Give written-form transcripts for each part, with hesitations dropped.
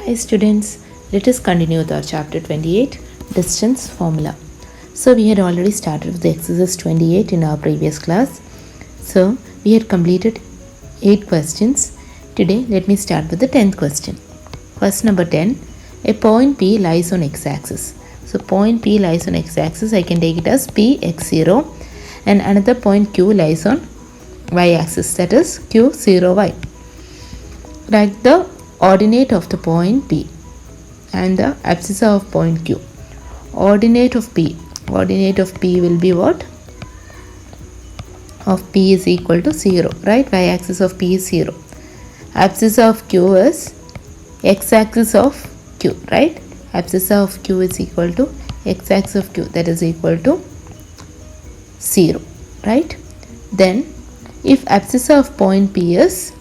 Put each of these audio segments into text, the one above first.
Hi students, let us continue with our chapter 28, distance formula. So we had already started with the exercise 28 in our previous class. So we had completed 8 questions. Today let me start with the 10th question. Question number 10, a point P lies on x-axis. So point P lies on x-axis, I can take it as P x0, and another point Q lies on y-axis, that is Q0y. Write the ordinate of the point P and the abscissa of point Q. Ordinate of P will be what? Of P is equal to 0, right? Y-axis of P is 0. Abscissa of Q is x-axis of Q, right? Abscissa of Q is equal to x-axis of Q, that is equal to 0, right? Then if abscissa of point P is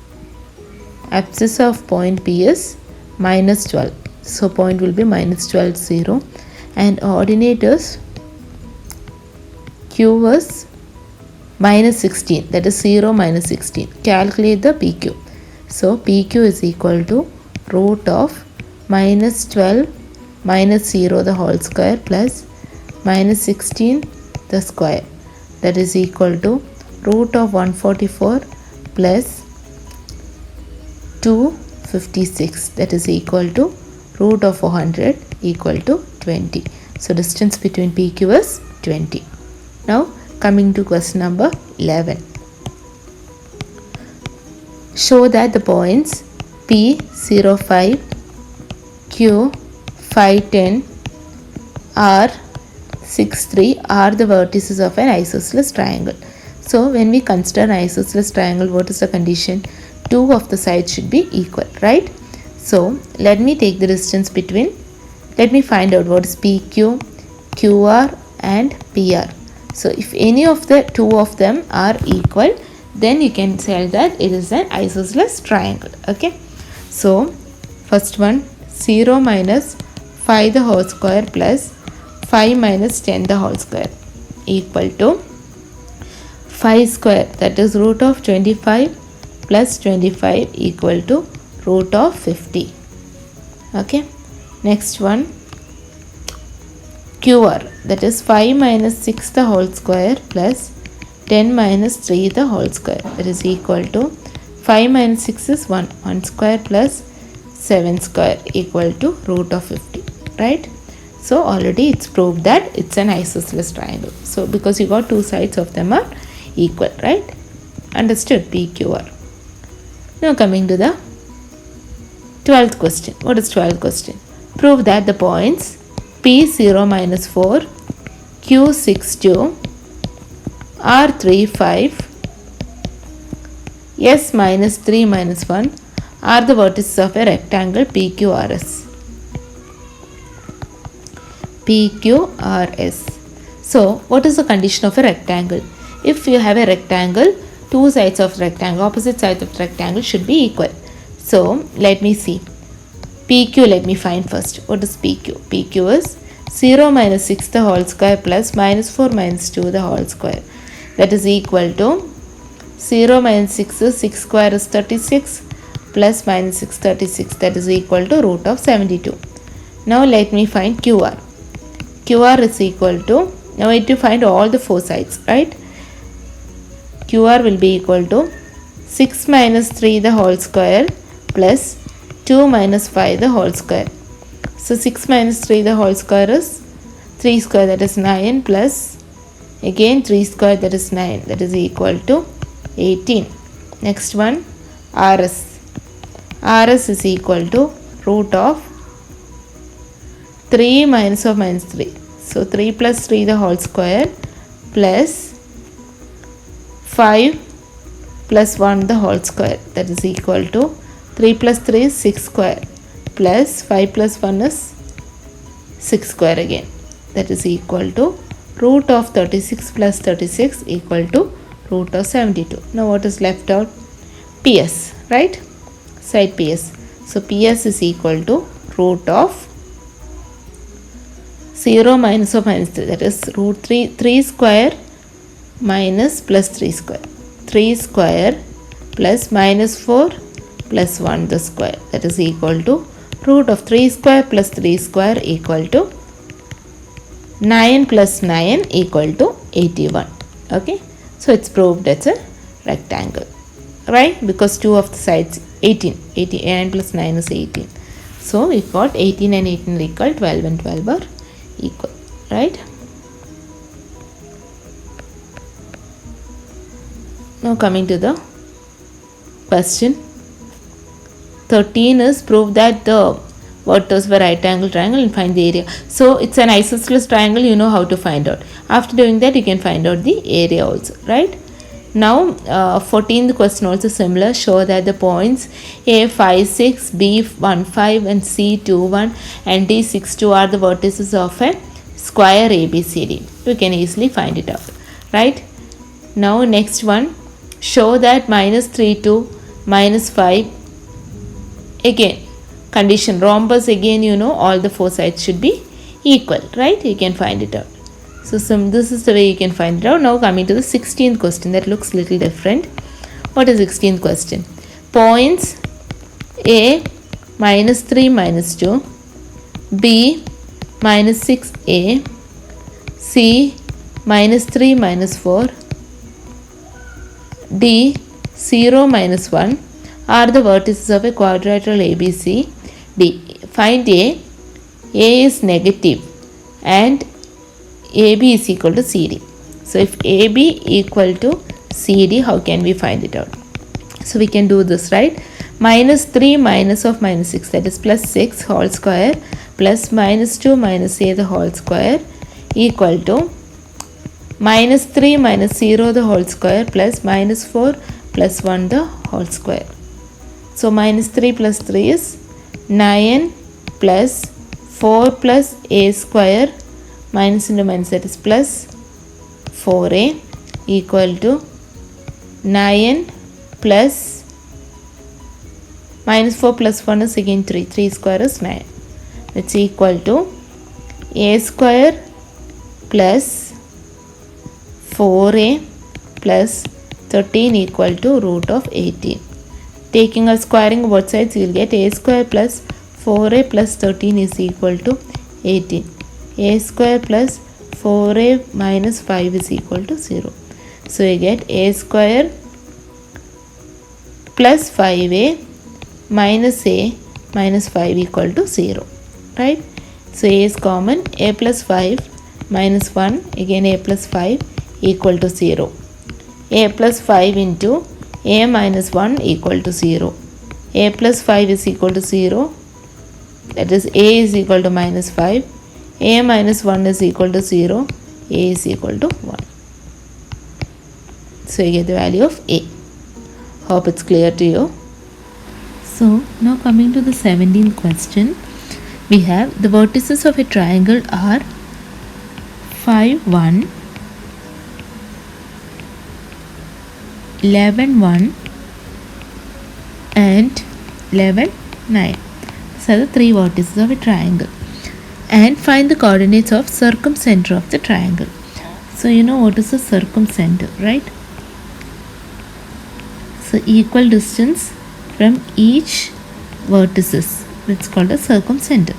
minus 12, so point will be minus 12, 0, and ordinate is Q is minus 16, that is 0 minus 16. Calculate the PQ. So PQ is equal to root of minus 12 minus 0 the whole square plus minus 16 the square, that is equal to root of 144 plus 256, that is equal to root of 400 equal to 20. So distance between PQ is 20. Now coming to question number 11. Show that the points P05, Q510, R63 are the vertices of an isosceles triangle. So when we consider an isosceles triangle, what is the condition? Two of the sides should be equal, right? So let me take the distance between, let me find out what is PQ, QR and PR. So if any of the two of them are equal, then you can say that it is an isosceles triangle. Okay, so first one, 0 minus 5 the whole square plus 5 minus 10 the whole square equal to 5 square, that is root of 25 plus 25 equal to root of 50. Okay, next one, QR, that is 5 minus 6 the whole square plus 10 minus 3 the whole square, that is equal to 5 minus 6 is 1 square plus 7 square equal to root of 50, right? So already it's proved that it's an isosceles triangle. So because you got two sides of them are equal, right? Understood? PQR. Now coming to the 12th question. What is 12th question? Prove that the points P0 minus 4, Q62, R35, S minus 3 minus 1 are the vertices of a rectangle PQRS. PQRS. So what is the condition of a rectangle? If you have a rectangle, two sides of rectangle, opposite sides of rectangle should be equal. So let me see. PQ, let me find first. What is PQ? PQ is 0 minus 6 the whole square plus minus 4 minus 2 the whole square, that is equal to 0 minus 6 is 6 square is 36 plus minus 6 36, that is equal to root of 72. Now let me find QR. QR is equal to, now I need to find all the four sides, right? QR will be equal to 6 minus 3 the whole square plus 2 minus 5 the whole square. So 6 minus 3 the whole square is 3 square, that is 9, plus again 3 square, that is 9, that is equal to 18. Next one, RS. RS is equal to root of 3 minus of minus 3. So 3 plus 3 the whole square plus 5 plus 1 the whole square, that is equal to 3 plus 3 is 6 square plus 5 plus 1 is 6 square again, that is equal to root of 36 plus 36 equal to root of 72. Now what is left out? PS, right? Side PS. So PS is equal to root of 0 minus of minus 3, that is root 3 square minus plus 3 square. 3 square plus minus 4 plus 1 the square, that is equal to Root of 3 square plus 3 square equal to 9 plus 9 equal to 81. Okay, so it's proved it's a rectangle, right? Because two of the sides 18, 9 plus 9 is 18. So we got 18 and 18 are equal, 12 and 12 are equal, right? Now coming to the question 13 is prove that the vertex of a right angle triangle and find the area. So it's an isosceles triangle, you know how to find out. After doing that you can find out the area also, right? Now 14th question also similar. Show that the points A 5 6, B 1 5 and C 2 1 and D 6 2 are the vertices of a square ABCD. We can easily find it out, right? Now next one, show that minus 3 2 minus 5, again condition rhombus, again you know all the four sides should be equal, right? You can find it out. So this is the way you can find it out. Now coming to the 16th question, that looks little different. What is 16th question? Points A minus 3 minus 2, B minus 6A, C minus 3 minus 4, D 0 minus 1 are the vertices of a quadrilateral ABC D. Find A. A is negative and AB is equal to CD. So if AB equal to CD, how can we find it out? So we can do this, right? Minus 3 minus of minus 6, that is plus 6 whole square plus minus 2 minus A the whole square equal to minus 3 minus 0 the whole square plus minus 4 plus 1 the whole square. So minus 3 plus 3 is 9 plus 4 plus A square minus into minus, that is plus 4A equal to 9 plus minus 4 plus 1 is again 3. 3 square is 9. It's equal to A square plus 4A plus 13 equal to root of 18. Taking a squaring both sides, you will get A square plus 4A plus 13 is equal to 18. A square plus 4A minus 5 is equal to 0. So you get A square plus 5A minus A minus 5 equal to 0, right? So A is common. A plus 5 minus 1, again A plus 5 equal to 0. A plus 5 into A minus 1 equal to 0. A plus 5 is equal to 0. That is A is equal to minus 5. A minus 1 is equal to 0. A is equal to 1. So you get the value of A. Hope it's clear to you. So now coming to the 17th question, we have the vertices of a triangle are 5 1, 11 1 and 11 9. These are the three vertices of a triangle. And find the coordinates of circumcenter of the triangle. So you know what is the circumcenter, right? So equal distance from each vertices, it's called a circumcenter.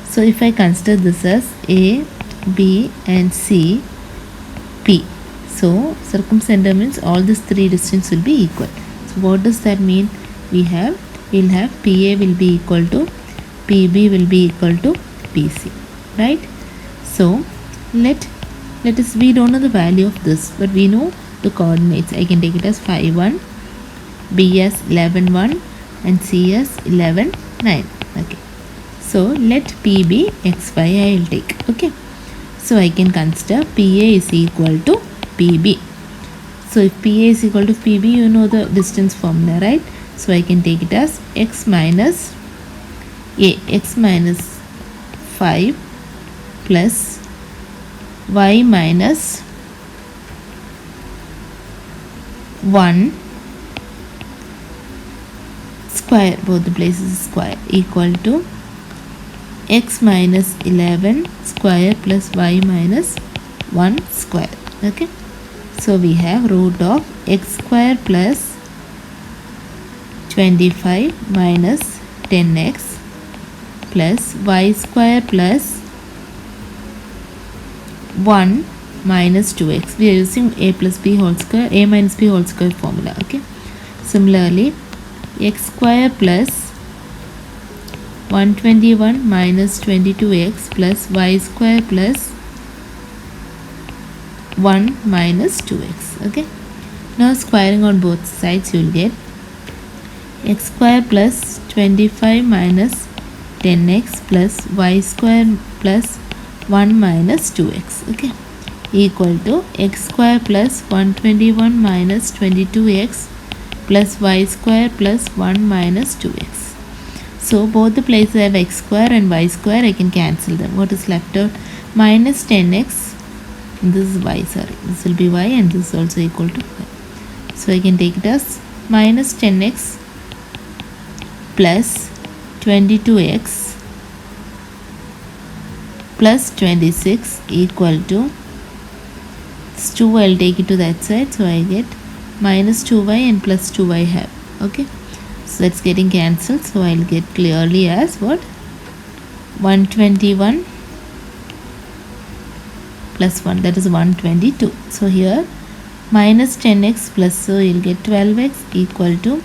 So if I consider this as A, B and C, P. So circumcenter means all these three distances will be equal. So what does that mean? We'll have PA will be equal to PB will be equal to PC, right? So let us, we don't know the value of this, but we know the coordinates. I can take it as 5 1, B as 11 1 and C as 11 9. Okay, so let P be XY I will take. Okay, so I can consider PA is equal to PB. So if PA is equal to PB, you know the distance formula, right? So I can take it as X minus A, X minus 5 plus Y minus 1 square, both the places square, equal to X minus 11 square plus Y minus 1 square. Okay, so we have root of X square plus 25 minus 10x plus y square plus 1 minus 2x. We are using a plus b whole square, a minus b whole square formula. Okay. Similarly, x square plus 121 minus 22x plus y square plus 1 minus 2x. Okay. Now squaring on both sides, you will get x square plus 25 minus 10x plus y square plus 1 minus 2x. Okay, equal to x square plus 121 minus 22x plus y square plus 1 minus 2x. So both the places have x square and y square. I can cancel them. What is left out? Minus 10x. This is y, sorry. This will be y and this is also equal to y. So I can take it as minus 10x plus 22x plus 26 equal to this 2. I'll take it to that side, so I get minus 2y and plus 2y have. Okay, so that's getting cancelled, so I'll get clearly as what? 121 plus 1, that is 122. So here minus 10x plus, so you'll get 12x equal to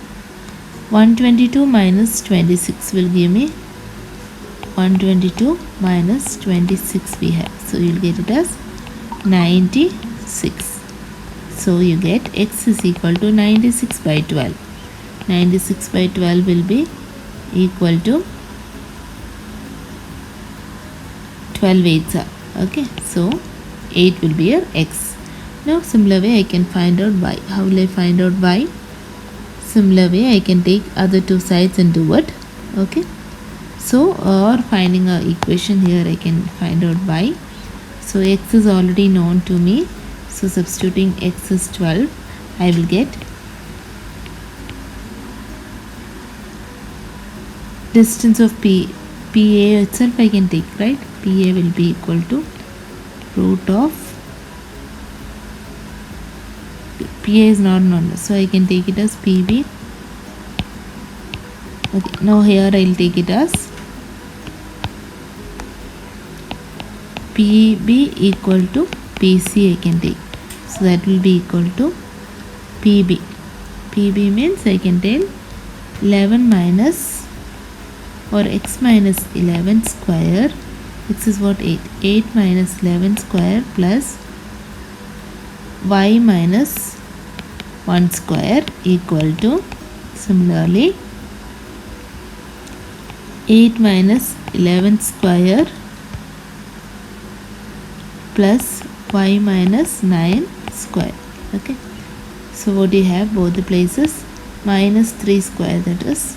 122 minus 26 will give me 122 minus 26 we have. So you'll get it as 96. So you get x is equal to 96 by 12. 96 by 12 will be equal to 12 eighths are. Okay, so 8 will be your x. Now similar way I can find out y. How will I find out y? Similar way I can take other two sides and do it. Okay, so or finding a equation here I can find out y. So x is already known to me, so substituting x is 12, I will get distance of PA itself I can take, right? PA will be equal to root of PA is not known, so I can take it as PB. Okay, now here I'll take it as PB equal to PC I can take, so that will be equal to PB. PB means I can take 11 minus or x minus 11 square. X is what? 8. 8 minus 11 square plus y minus 1 square equal to, similarly, 8 minus 11 square plus y minus 9 square. Okay, so what do you have? Both the places minus 3 square, that is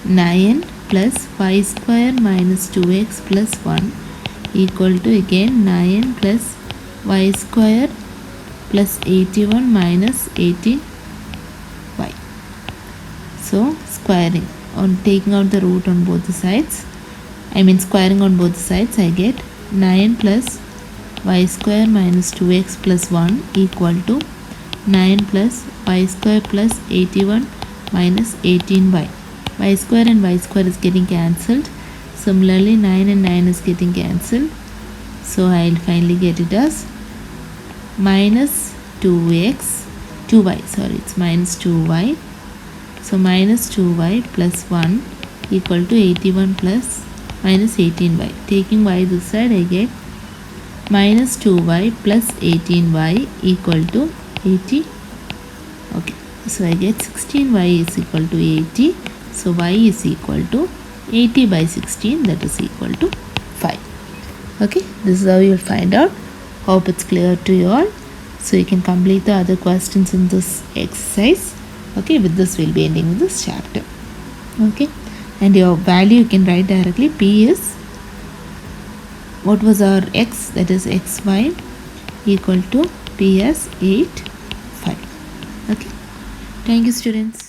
9 plus y square minus 2x plus 1 equal to again 9 plus y square plus 81 minus 18y. So squaring on taking out the root on both the sides, I mean squaring on both sides, I get 9 plus y square minus 2x plus 1 equal to 9 plus y square plus 81 minus 18y. Y square and y square is getting cancelled. Similarly 9 and 9 is getting cancelled. So I'll finally get it as minus 2x, 2y, sorry, it's minus 2y. So minus 2y plus 1 equal to 81 plus minus 18y. Taking y this side, I get minus 2y plus 18y equal to 80. Okay, so I get 16y is equal to 80. So y is equal to 80 by 16, that is equal to 5. Okay, this is how you will find out. Hope it's clear to you all. So you can complete the other questions in this exercise. Okay, with this we'll be ending this chapter. Okay, and your value you can write directly. P is, what was our x, that is xy equal to P as 8, 5. Okay, thank you students.